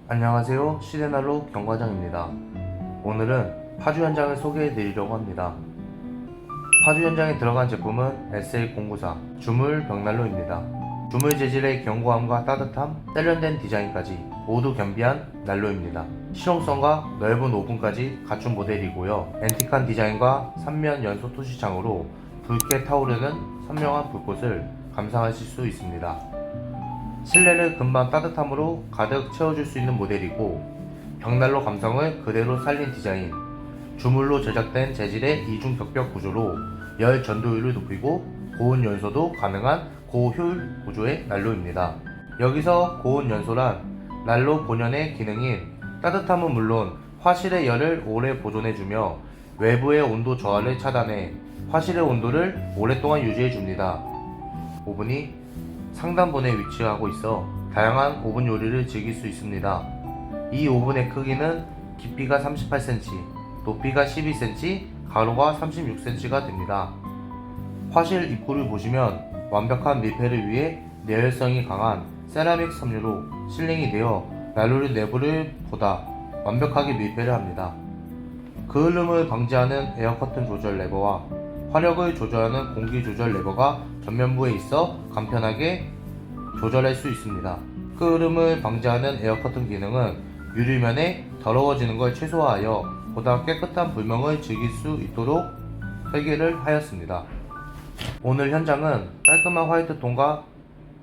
안녕하세요. 시대난로 경과장입니다. 오늘은 파주 현장을 소개해 드리려고 합니다. 파주 현장에 들어간 제품은 SL094 주물 벽난로입니다. 주물 재질의 견고함과 따뜻함, 세련된 디자인까지 모두 겸비한 난로입니다. 실용성과 넓은 오븐까지 갖춘 모델이고요. 앤틱한 디자인과 3면 연소 토시창으로 붉게 타오르는 선명한 불꽃을 감상하실 수 있습니다. 실내를 금방 따뜻함으로 가득 채워줄 수 있는 모델이고, 벽난로 감성을 그대로 살린 디자인, 주물로 제작된 재질의 이중 격벽 구조로 열 전도율을 높이고 고온 연소도 가능한 고효율 구조의 난로입니다. 여기서 고온 연소란 난로 본연의 기능인 따뜻함은 물론 화실의 열을 오래 보존해주며 외부의 온도 저하를 차단해 화실의 온도를 오랫동안 유지해줍니다. 오븐이 상단본에 위치하고 있어 다양한 오븐 요리를 즐길 수 있습니다. 이 오븐의 크기는 깊이가 38cm, 높이가 12cm, 가로가 36cm가 됩니다. 화실 입구를 보시면 완벽한 밀폐를 위해 내열성이 강한 세라믹 섬유로 실링이 되어 난로 내부를 보다 완벽하게 밀폐를 합니다. 그을름을 방지하는 에어커튼 조절 레버와 화력을 조절하는 공기 조절 레버가 전면부에 있어 간편하게 조절할 수 있습니다. 끄름을 방지하는 에어커튼 기능은 유리면에 더러워지는 걸 최소화하여 보다 깨끗한 불멍을 즐길 수 있도록 설계를 하였습니다. 오늘 현장은 깔끔한 화이트 톤과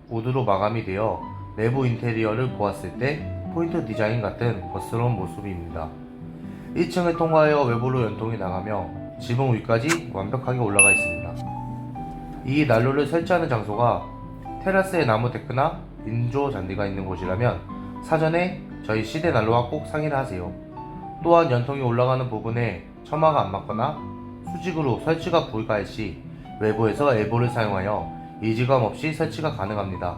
우드로 마감이 되어 내부 인테리어를 보았을 때 포인트 디자인 같은 멋스러운 모습입니다. 1층을 통과하여 외부로 연통이 나가며 지붕 위까지 완벽하게 올라가 있습니다. 이 난로를 설치하는 장소가 테라스에 나무 데크나 인조 잔디가 있는 곳이라면 사전에 저희 시대난로와 꼭 상의를 하세요. 또한 연통이 올라가는 부분에 처마가 안 맞거나 수직으로 설치가 불가할 시 외부에서 엘보를 사용하여 이질감 없이 설치가 가능합니다.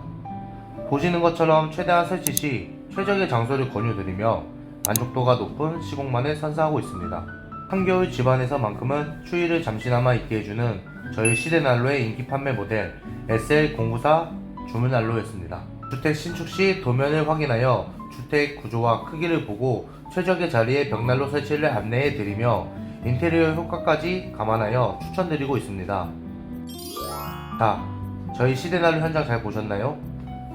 보시는 것처럼 최대한 설치 시 최적의 장소를 권유드리며 만족도가 높은 시공만을 선사하고 있습니다. 한겨울 집안에서만큼은 추위를 잠시나마 잊게 해주는 저희 시대난로의 인기 판매 모델 SL094 주물난로였습니다. 주택 신축 시 도면을 확인하여 주택 구조와 크기를 보고 최적의 자리에 벽난로 설치를 안내해 드리며 인테리어 효과까지 감안하여 추천드리고 있습니다. 자, 저희 시대난로 현장 잘 보셨나요?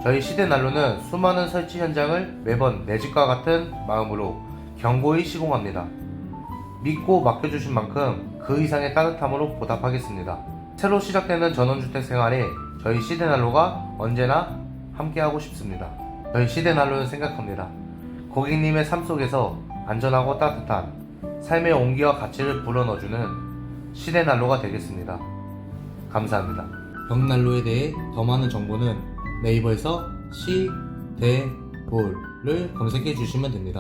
저희 시대난로는 수많은 설치 현장을 매번 내 집과 같은 마음으로 견고히 시공합니다. 믿고 맡겨주신 만큼 그 이상의 따뜻함으로 보답하겠습니다. 새로 시작되는 전원주택 생활에 저희 시대난로가 언제나 함께하고 싶습니다. 저희 시대난로는 생각합니다. 고객님의 삶 속에서 안전하고 따뜻한 삶의 온기와 가치를 불어넣어주는 시대난로가 되겠습니다. 감사합니다. 벽난로에 대해 더 많은 정보는 네이버에서 시대볼을 검색해 주시면 됩니다.